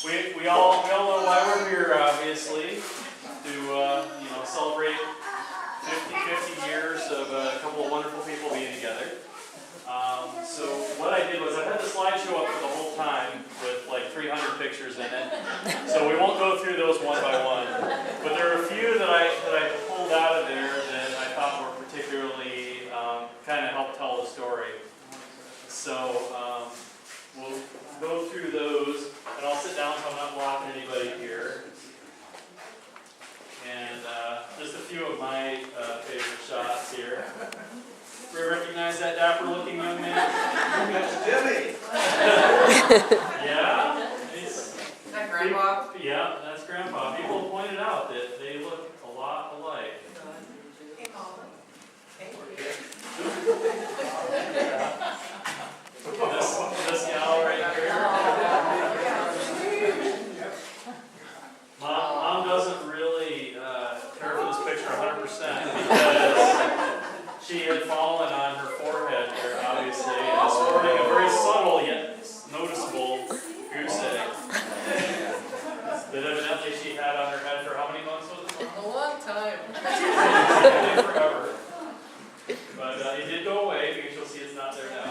We all know why we're here, obviously, to celebrate 50 years of a couple of wonderful people being together. So what I did was I had the slideshow up for the whole time with like 300 pictures in it. So we won't go through those one by one, but there are a few that I pulled out of there that I thought were particularly kind of help tell the story. So we'll go through those, and I'll sit down so I'm not blocking anybody here. And just a few of my favorite shots here. Do you recognize that dapper-looking young man? That's Jimmy. Yeah? Is that Grandpa? Yeah, that's Grandpa. People have pointed out that they look a lot alike. Hey, Mom. Hey, This gal right here. Mom doesn't really care for this picture 100% because she had fallen on her forehead there, obviously, and is sporting a very subtle yet noticeable goose egg that evidently she had on her head for how many months was it? a long time. Forever. But it did go away because you'll see it's not there now.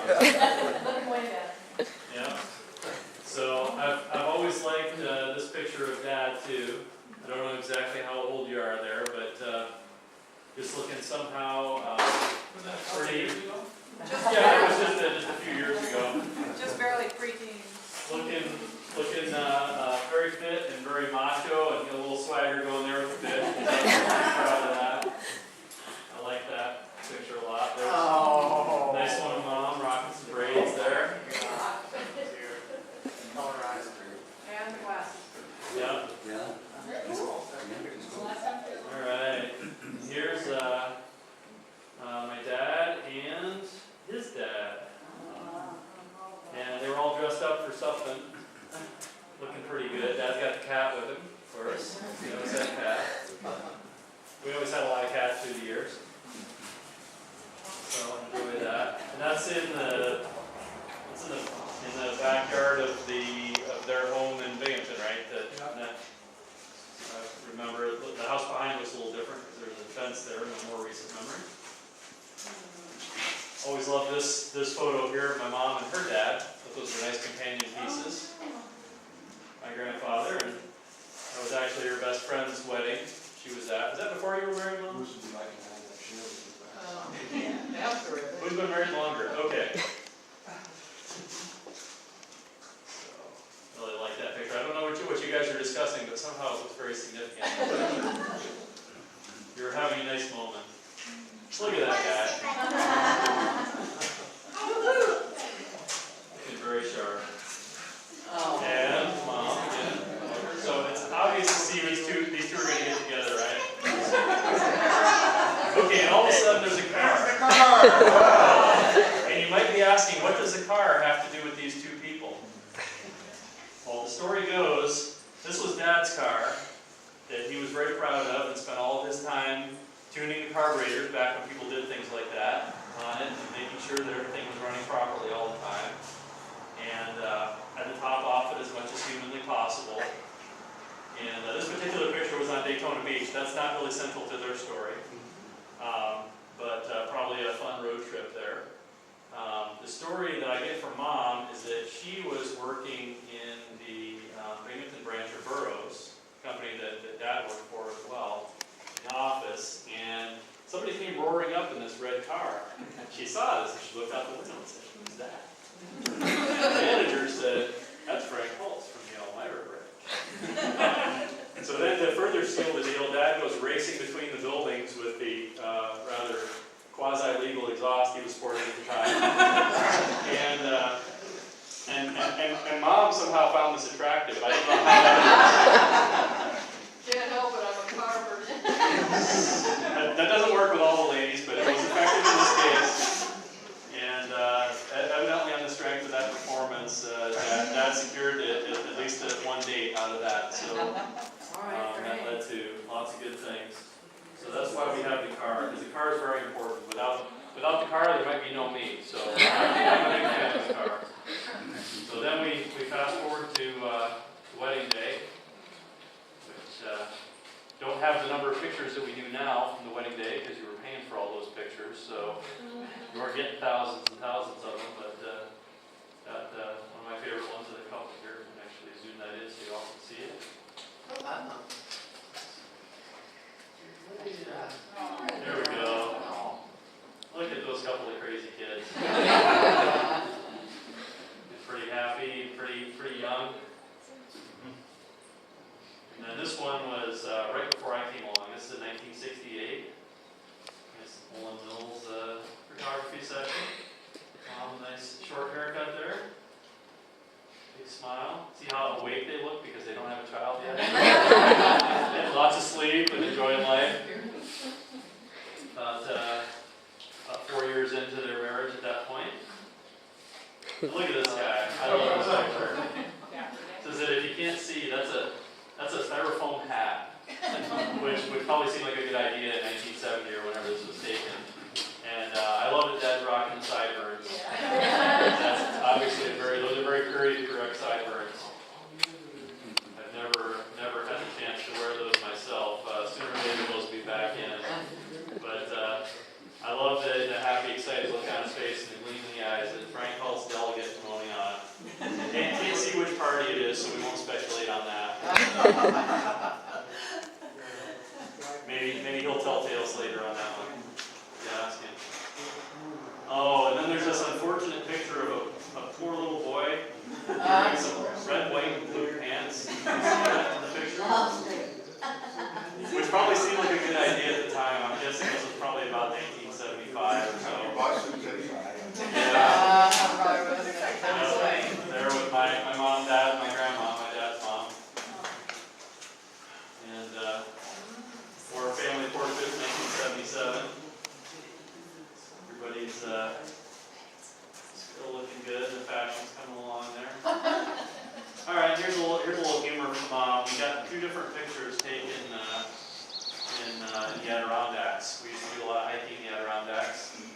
Looking way back. Yeah. So I've always liked this picture of Dad too. I don't know exactly how old you are there, but just looking somehow pretty. Yeah, it was just a few years ago. Just barely preteen. Looking very fit and very macho, and a little swagger going there with the fish. I'm proud of that. I like that picture a lot. There's a nice one of Mom rocking some braids there. And Wes. Yeah. All right. Here's my dad and his dad. And they were all dressed up for something. Looking pretty good. Dad's got the cat with him, of course. He always had a cat. We always had a lot of cats through the years. So I enjoy that. And that's in the backyard of their home in Binghamton, right? Remember, the house behind was a little different because there's a fence there, a more recent memory. Always loved this photo here of my mom and her dad. Those were nice companion pieces. My grandfather, and that was actually her best friend's wedding. She was at. Was that before you were married, Mom? After it. Who's been married longer? Okay. So, really like that picture. I don't know what you guys are discussing, but somehow it was very significant. You were having a nice moment. Look at that guy. Looking very sharp. And Mom again. So it's obvious to see these two are going to get together, right? Okay, and all of a sudden there's a car. And you might be asking, what does a car have to do with these two people? Well, the story goes, this was Dad's car that he was very proud of and spent all of his time tuning the carburetors back when people did things like that on it and making sure that everything was running properly all the time. And had to top off it as much as humanly possible. And this particular picture was on Daytona Beach. That's not really central to their story, but probably a fun road trip there. The story that I get from Mom is that she was working in the Binghamton branch of Burroughs, company that Dad worked for as well, in the office, and somebody came roaring up in this red car. She saw this and she looked out the window and said, "Who's that?" The manager said, "That's Frank Holtz from the Elmira branch." So then to further seal the deal, Dad goes racing between the buildings with the rather quasi-legal exhaust he was sporting at the time. And Mom somehow found this attractive. I don't know how that Can't help it, I'm a car person. that doesn't work with all the ladies, but it was effective in this case. And evidently on the strength of that performance, Dad secured at least one date out of that. So that led to lots of good things. So that's why we have the car, because the car is very important. Without the car, there might be no me. So I'm a big fan of the car. So then we fast forward to wedding we're getting thousands and thousands of them, but one of my favorite ones of the couple here, and actually zoom that in so you all can see it. There we go. Look at those couple of crazy kids. Pretty happy, pretty young. And then this one was right before I came along. This is in 1968. Nice Olin Mills photography session. Nice short haircut there. Big smile. See how awake they look because they don't have a child yet? They have lots of sleep and enjoying life. About 4 years into their marriage at that point. Look at this guy. I love this picture. Says that if you can't see, that's a styrofoam hat, which would probably seem like a good idea in 1970 or whenever this was taken. And I love that Dad's rocking the sideburns. That's obviously those are very curly, correct sideburns. I've never had the chance to wear those myself. Sooner or later those will be back in. But I love the happy, excited look on his face and the gleam in the eyes that Frank calls delegate from Oneonta. Can't see which party it is, so we won't speculate on that. Maybe he'll tell tales later on that one. Yeah, ask him. Oh, and then there's this unfortunate picture of a poor little boy wearing some red, white, and blue pants. You see that in the picture? Which probably seemed like a good idea at the time. I'm guessing this was probably about 1975 or so. Yeah. There with my mom, dad, my grandma, my dad's mom. And we're a family portrait, 1977. Everybody's still looking good. The fashion's coming along there. All right, here's a little humor from Mom. We got 2 different pictures taken in the Adirondacks. We used to do a lot of hiking in the Adirondacks, and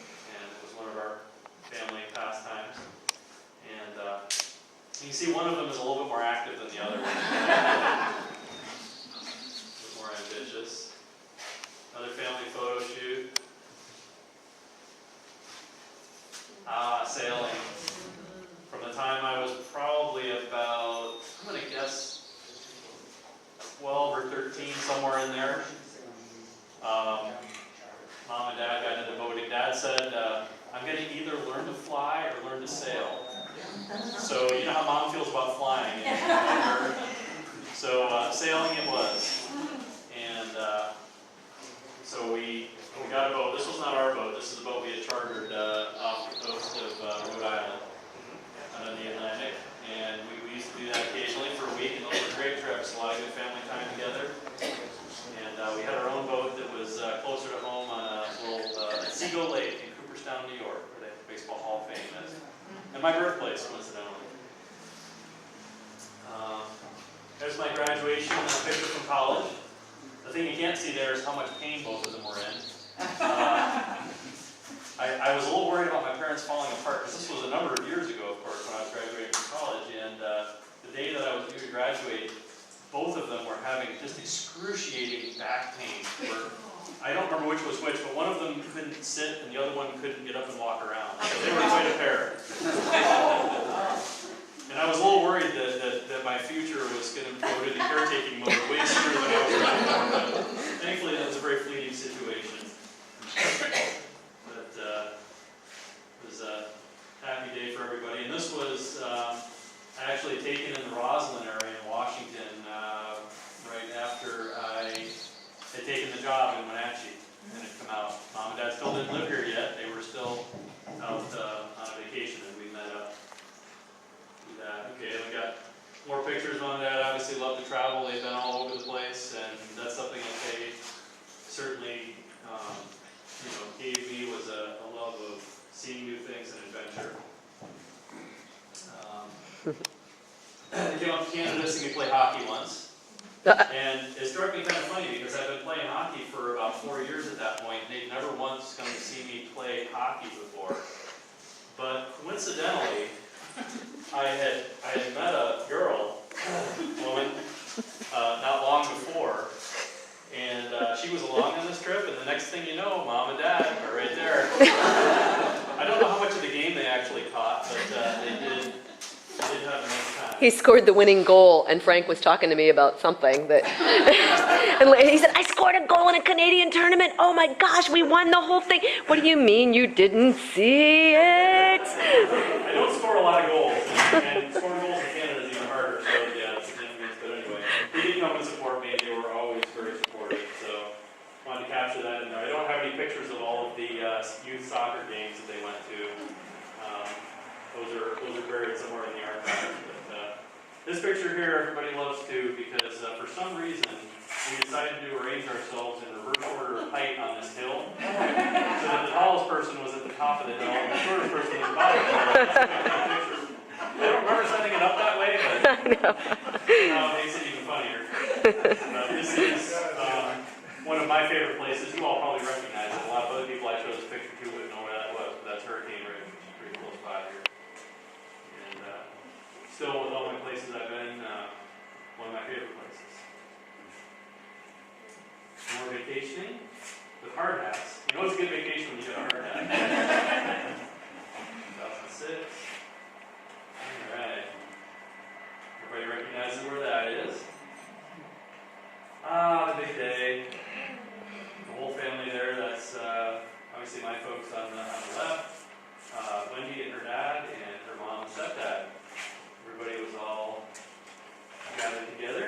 it was one of our family pastimes. And you can see one of them is a little bit more active than the other one. A bit more ambitious. Another family photo shoot. Sailing. From the time I was probably about, I'm going to guess, 12 or 13, somewhere in there. Mom and Dad got into boating. Dad said, I'm going to either learn to fly or learn to sail. So you know how Mom feels about flying. So sailing it was. And so we got a boat. This was not our boat. This is a boat we had chartered off the coast of Rhode Island, out on the Atlantic. And we used to do that occasionally for a week, and those were great trips. A lot of good family time together. And we had our own boat that was closer to home on a little Seagull Lake in Cooperstown, New York, where the Baseball Hall of Fame is. And my birthplace, coincidentally. There's my graduation and a picture from college. The thing you can't see there is how much pain both of them were in. I was a little worried about my parents falling apart, because this was a number of years ago, of course, when I was graduating from college. And the day that I was due to graduate, both of them were having just excruciating back pain. I don't remember which was which, but one of them couldn't sit and the other one couldn't get up and walk around. So they were quite a pair. And I was a little worried that my future was going to go to the caretaking mode way sooner than I was ready for, but thankfully that was a very fleeting situation. But it was a happy day for everybody. And this was actually taken in the Roslyn area in Washington right after I had taken the job in Wenatchee and had come out. Mom and Dad still didn't live here yet. They were still out on a vacation, and we met up. Okay, we got more pictures. Mom and Dad obviously love to travel. They've been all over the place, and that's something that they certainly gave me, was a love of seeing new things and adventure. They came up to Canada to see me play hockey once. And it struck me kind of funny because I've been playing hockey for about 4 years at that point, and they'd never once come to see me play hockey before. But coincidentally, I had met a woman, not long before, and she was along on this trip, and the next thing you know, Mom and Dad are right there. I don't know how much of the game they actually caught, but they did have a nice time. He scored the winning goal, and Frank was talking to me about something that, and he said, "I scored a goal in a Canadian tournament. Oh my gosh, we won the whole thing." What do you mean you didn't see it? I don't score a lot of goals, and scoring goals in Canada is even harder, so yeah, it's significant. But anyway, they did come and support me. They were always very supportive, so wanted to capture that in there. I don't have any pictures of all of the youth soccer games that they went to. Those are buried somewhere in the archives. But this picture here, everybody loves too, because for some reason we decided to arrange ourselves in reverse order of height on this hill, so that the tallest person was at the top of the hill and the shortest person at the bottom of the hill. I don't remember setting it up that way, but it makes it even funnier. This is one of my favorite places. You all probably recognize it. A lot of other people I showed this picture to wouldn't know where that was, but that's Hurricane Ridge, which is pretty close by here. And still, with all my places I've been, one of my favorite places. More vacationing with hard hats. You know it's a good vacation when you get a hard hat. 2006. Alright. Everybody recognizes where that is. The big day. The whole family there. That's obviously my folks on the left. Wendy and her dad and her mom and stepdad. Everybody was all gathered together.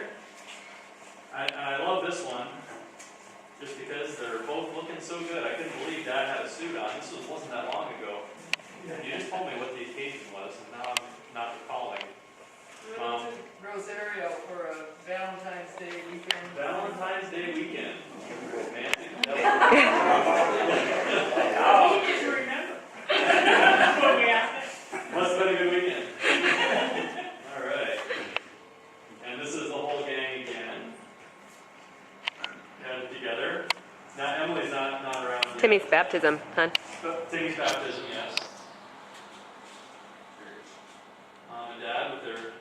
I love this one just because they're both looking so good. I couldn't believe Dad had a suit on. This wasn't that long ago. You just told me what the occasion was, and now I'm not recalling. We went to Rosario for a Valentine's Day weekend. Valentine's Day weekend. Romantic. Oh, you just remember. What we asked. Must have been a good weekend. All right. And this is the whole gang again. Gathered together. Now Emily's not around yet. Timmy's baptism, hon. Timmy's baptism, yes. Mom and Dad with their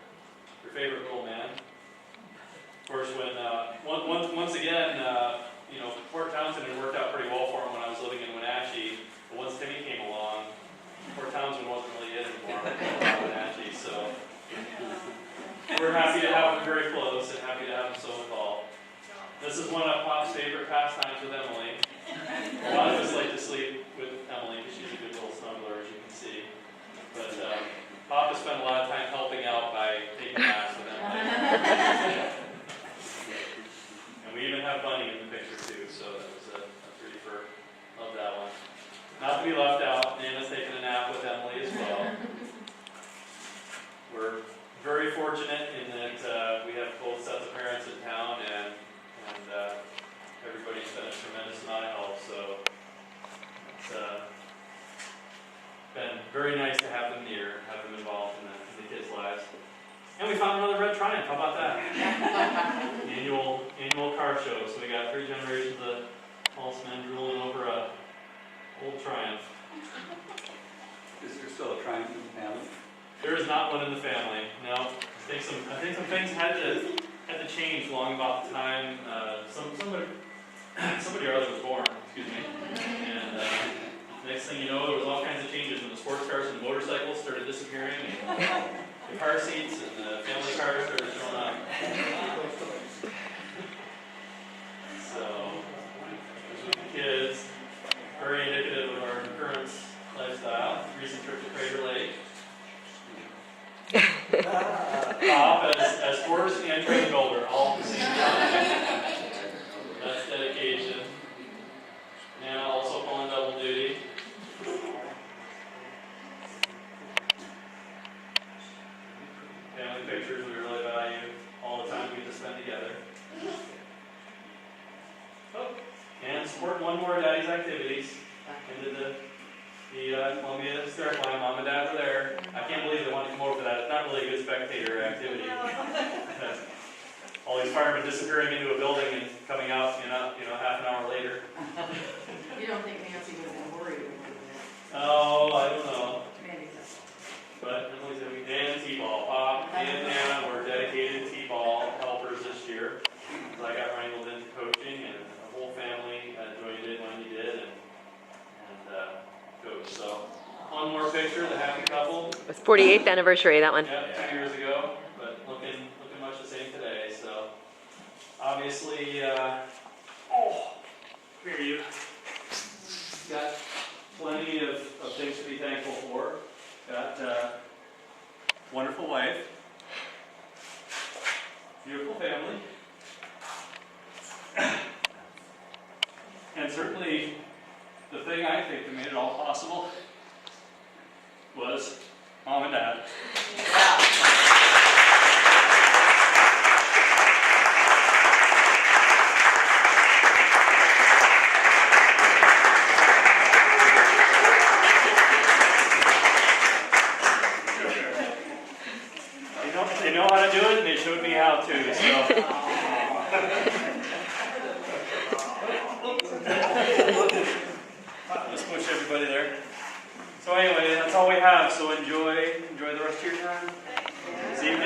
favorite little man. Of course, when once again, Port Townsend had worked out pretty well for him when I was living in Wenatchee. But once Timmy came along, Port Townsend wasn't really it anymore in Wenatchee. So we're happy to have him very close and happy to have him so involved. This is one of Pop's favorite pastimes with Emily. A lot of us like to sleep with Emily because she's a good little snuggler, as you can see. But Pop has spent a lot of time helping out by taking naps with Emily. And we even have Bunny in the picture too, so that was a pretty fur. Love that one. Not to be left out, Nana's taking a nap with Emily as well. We're very fortunate in that we have both sets of parents in town, and everybody's been a tremendous amount of help, so it's been very nice to have them near, have them involved in the kids' lives. And we found another red Triumph, how about that? annual car show, so we got 3 generations of Pulse men drooling over a old Triumph. Is there still a Triumph in the family? There is not one in the family, no. I think some things had to change long about the time somebody or other was born, excuse me. And next thing you know, there was all kinds of changes when the sports cars and the motorcycles started disappearing, and the car seats and the family cars started showing up. So, with the kids, very indicative of our current lifestyle. Recent trip to Crater Lake. Pop as horse and train builder all at the same time. That's dedication. Nana also pulling double duty. Family pictures we really value. All the time we get to spend together. Oh, and support one more of Daddy's activities. Into the Columbia start line. Mom and Dad were there. I can't believe they wanted to come over for that. It's not really a good spectator activity. All these firemen disappearing into a building and coming out, half an hour later. You don't think Nancy was worried about that? Oh, I don't know. Maybe so. But Emily's going to be Dan T-ball. Pop and Nana were dedicated T-ball helpers this year. So I got wrangled into coaching, and the whole family joined in when you did, and coached. So picture, the happy couple. It was 48th anniversary, that one. Yeah, 2 years ago, but looking much the same today. So obviously, here you got plenty of things to be thankful for. Got wonderful wife, beautiful family, and certainly the thing I think that made it all possible was Mom and Dad. They know how to do it, and they showed me how to, so. Let's push everybody there. So anyway, that's all we have, so enjoy the rest of your time. See you